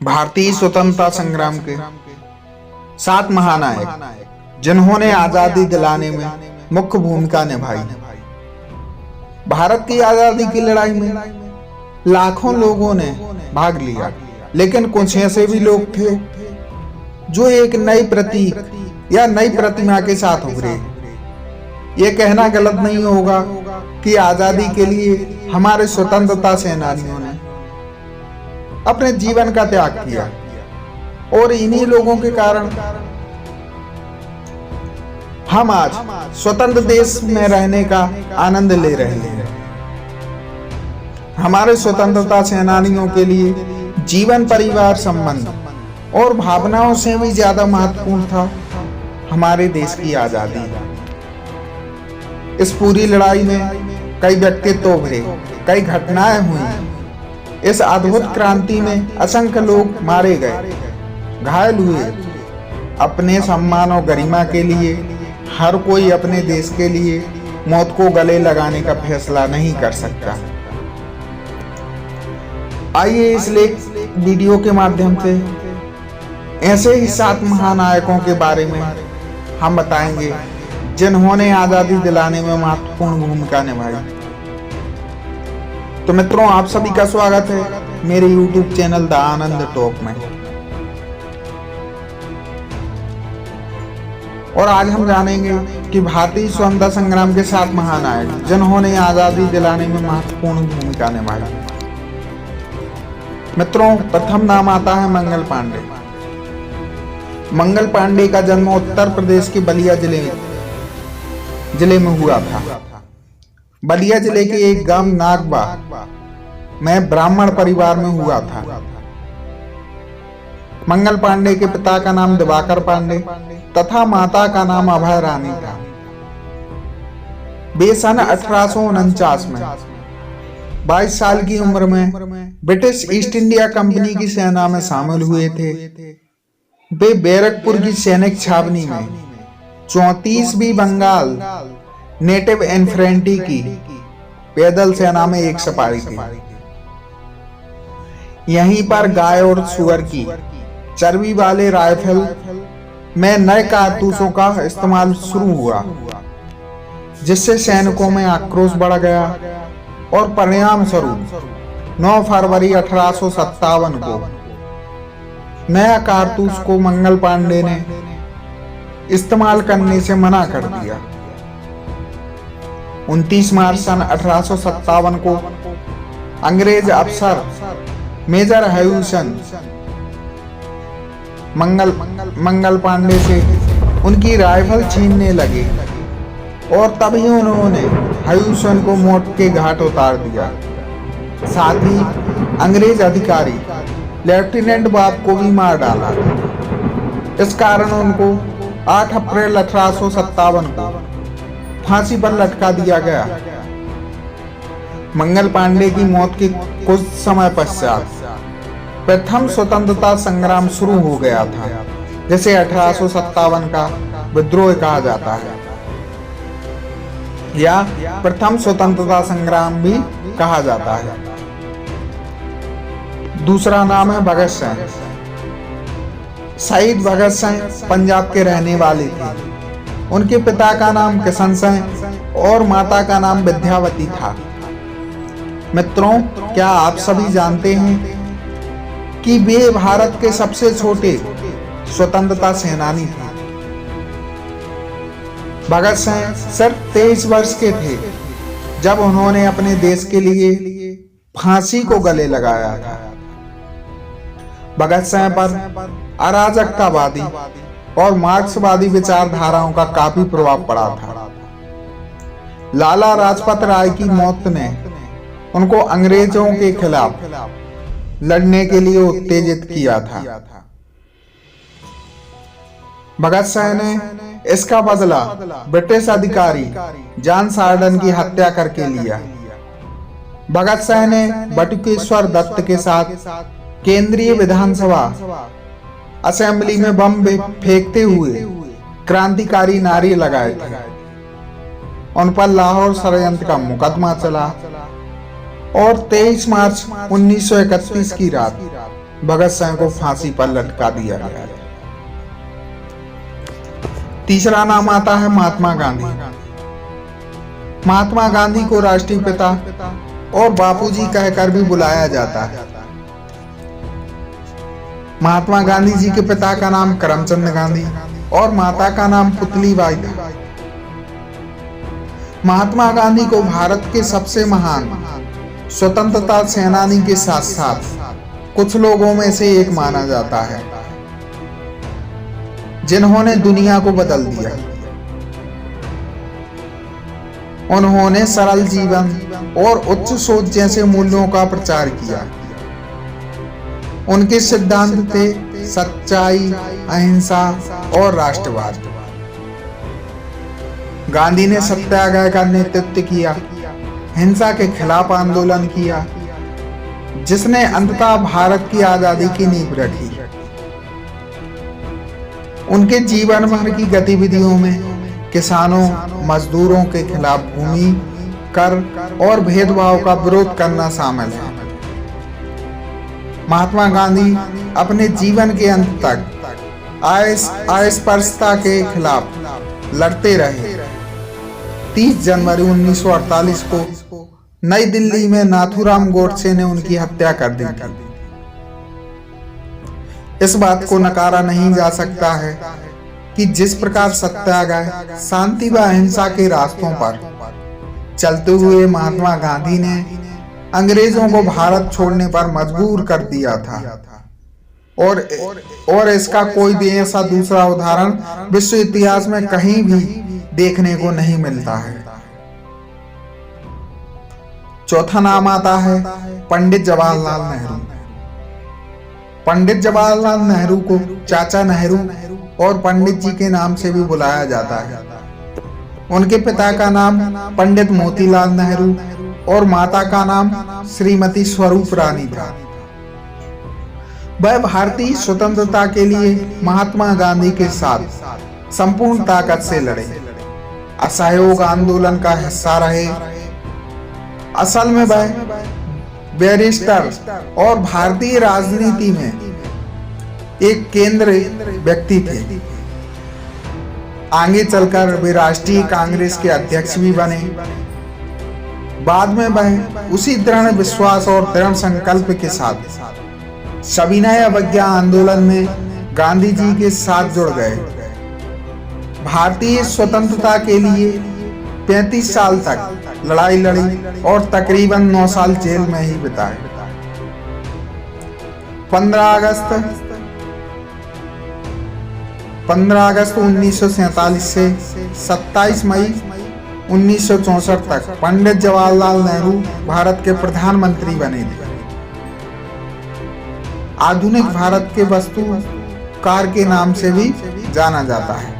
भारतीय स्वतंत्रता संग्राम के 7 महानायक जिन्होंने आजादी दिलाने में मुख्य भूमिका निभाई। भारत की आजादी की लड़ाई में लाखों लोगों ने भाग लिया, लेकिन कुछ ऐसे भी लोग थे जो एक नई प्रतीक या नई प्रतिमा के साथ उभरे। ये कहना गलत नहीं होगा कि आजादी के लिए हमारे स्वतंत्रता सेनानियों ने अपने जीवन का त्याग किया और इन्हीं लोगों के कारण हम आज स्वतंत्र देश में रहने का आनंद ले रहे हैं। हमारे स्वतंत्रता सेनानियों के लिए जीवन, परिवार, संबंध और भावनाओं से भी ज्यादा महत्वपूर्ण था हमारे देश की आजादी। इस पूरी लड़ाई में कई व्यक्तित्व उभरे, कई घटनाएं हुई। इस अद्भुत क्रांति में असंख्य लोग मारे गए, घायल हुए। अपने सम्मान और गरिमा के लिए हर कोई अपने देश के लिए मौत को गले लगाने का फैसला नहीं कर सकता। आइए इस वीडियो के माध्यम से ऐसे ही 7 महानायकों के बारे में हम बताएंगे जिन्होंने आजादी दिलाने में महत्वपूर्ण भूमिका निभाई। तो मित्रों, आप सभी का स्वागत है मेरे YouTube channel the Anand talk में। और आज हम जानेंगे कि भारतीय स्वतंत्रता संग्राम के 7 महानायक जिन्होंने आजादी दिलाने में महत्वपूर्ण भूमिका निभाई। मित्रों, प्रथम नाम आता है मंगल पांडे। मंगल पांडे का जन्म उत्तर प्रदेश के बलिया जिले में हुआ था। बलिया जिले के एक गांव नागबा में ब्राह्मण परिवार में हुआ था। मंगल पांडे के पिता का नाम दिवाकर पांडे तथा माता का नाम अभय रानी था। वे सन 1849 में 22 साल की उम्र में ब्रिटिश ईस्ट इंडिया कंपनी की सेना में शामिल हुए थे। वे बैरकपुर की सैनिक छावनी में 34वीं बंगाल नेटिव इन्फेंट्री की पैदल सेना में एक सिपाही थे। यहीं पर गाय और सुअर की चर्बी वाले राइफल में नए कारतूसों का इस्तेमाल शुरू हुआ, जिससे सैनिकों में आक्रोश बढ़ गया और परिणाम स्वरूप 9 फरवरी 1857 को नया कारतूस को मंगल पांडे ने इस्तेमाल करने से मना कर दिया। 29 मार्च सन 1857 को अंग्रेज अफसर मेजर ह्यूसन मंगल पांडे से उनकी राइफल छीनने लगे और तभी उन्होंने ह्यूसन को मौत के घाट उतार दिया। साथ ही अंग्रेज अधिकारी लेफ्टिनेंट बाब को भी मार डाला। इस कारण उनको 8 अप्रैल 1857 को फांसी पर लटका दिया गया। मंगल पांडे की मौत के कुछ समय पश्चात प्रथम स्वतंत्रता संग्राम शुरू हो गया था, जिसे 1857 का विद्रोह कहा जाता है या प्रथम स्वतंत्रता संग्राम भी कहा जाता है। दूसरा नाम है भगत सिंह। शहीद भगत सिंह पंजाब के रहने वाले थे। उनके पिता का नाम किशन सिंह और माता का नाम विद्यावती था। मित्रों, क्या आप सभी जानते हैं कि वे भारत के सबसे छोटे स्वतंत्रता सेनानी थे। भगत सिंह सिर्फ 23 वर्ष के थे जब उन्होंने अपने देश के लिए फांसी को गले लगाया था। भगत सिंह पर अराजकतावादी और मार्क्सवादी विचारधाराओं का काफी प्रभाव पड़ा था। लाला लाजपत राय की मौत ने उनको अंग्रेजों के खिलाफ लड़ने के लिए उत्तेजित किया था। भगत सिंह ने इसका बदला ब्रिटिश अधिकारी जॉन सार्डन की हत्या करके लिया। भगत सिंह ने बटुकेश्वर दत्त के साथ केंद्रीय विधानसभा असेंबली में बम फेंकते हुए क्रांतिकारी नारे लगाए थे। उन पर लाहौर षड्यंत्र का मुकदमा चला और 23 मार्च 1931 की रात भगत सिंह को फांसी पर लटका दिया गया। तीसरा नाम आता है महात्मा गांधी। महात्मा गांधी को राष्ट्रीय पिता और बापूजी कहकर भी बुलाया जाता है। महात्मा गांधी जी के पिता का नाम करमचंद गांधी और माता का नाम पुतलीबाई था। महात्मा गांधी को भारत के सबसे महान स्वतंत्रता सेनानी के साथ साथ कुछ लोगों में से एक माना जाता है जिन्होंने दुनिया को बदल दिया। उन्होंने सरल जीवन और उच्च सोच जैसे मूल्यों का प्रचार किया। उनके सिद्धांत थे सच्चाई, अहिंसा और राष्ट्रवाद। गांधी ने सत्याग्रह का नेतृत्व किया, हिंसा के खिलाफ आंदोलन किया, जिसने अंततः भारत की आजादी की नींव रखी। उनके जीवन भर की गतिविधियों में किसानों, मजदूरों के खिलाफ भूमि, कर और भेदभाव का विरोध करना शामिल है। महात्मा गांधी अपने जीवन के अंत तक अस्पृश्यता के खिलाफ लड़ते रहे। 30 जनवरी 1948 को नई दिल्ली में नाथूराम गोडसे ने उनकी हत्या कर दी थी। इस बात को नकारा नहीं जा सकता है कि जिस प्रकार सत्याग्रह, शांति व अहिंसा के रास्तों पर चलते हुए महात्मा गांधी ने अंग्रेजों को भारत छोड़ने पर मजबूर कर दिया था, और इसका कोई भी ऐसा दूसरा उदाहरण विश्व इतिहास में कहीं भी देखने को नहीं मिलता है। चौथा नाम आता है पंडित जवाहरलाल नेहरू। पंडित जवाहरलाल नेहरू को चाचा नेहरू और पंडित जी के नाम से भी बुलाया जाता है। उनके पिता का नाम पंडित मोतीलाल नेहरू और माता का नाम श्रीमती स्वरूप रानी था। वह भारतीय स्वतंत्रता के लिए महात्मा गांधी के साथ संपूर्ण ताकत से लड़े, असहयोग आंदोलन का हिस्सा रहे। असल में वह बैरिस्टर और भारतीय राजनीति में एक केंद्रीय व्यक्ति थे। आगे चलकर वे राष्ट्रीय कांग्रेस के अध्यक्ष भी बने। बाद में वह उसी दृढ़ विश्वास और दृढ़ संकल्प के साथ सविनय अवज्ञा आंदोलन में गांधी जी के साथ जुड़ गए। भारतीय स्वतंत्रता के लिए 35 साल तक लड़ाई लड़ी और तकरीबन 9 साल जेल में ही बिताए। 15 अगस्त 1947 से 27 मई 1964 तक पंडित जवाहरलाल नेहरू भारत के प्रधानमंत्री बने थे। आधुनिक भारत के वास्तुकार के नाम से भी जाना जाता है।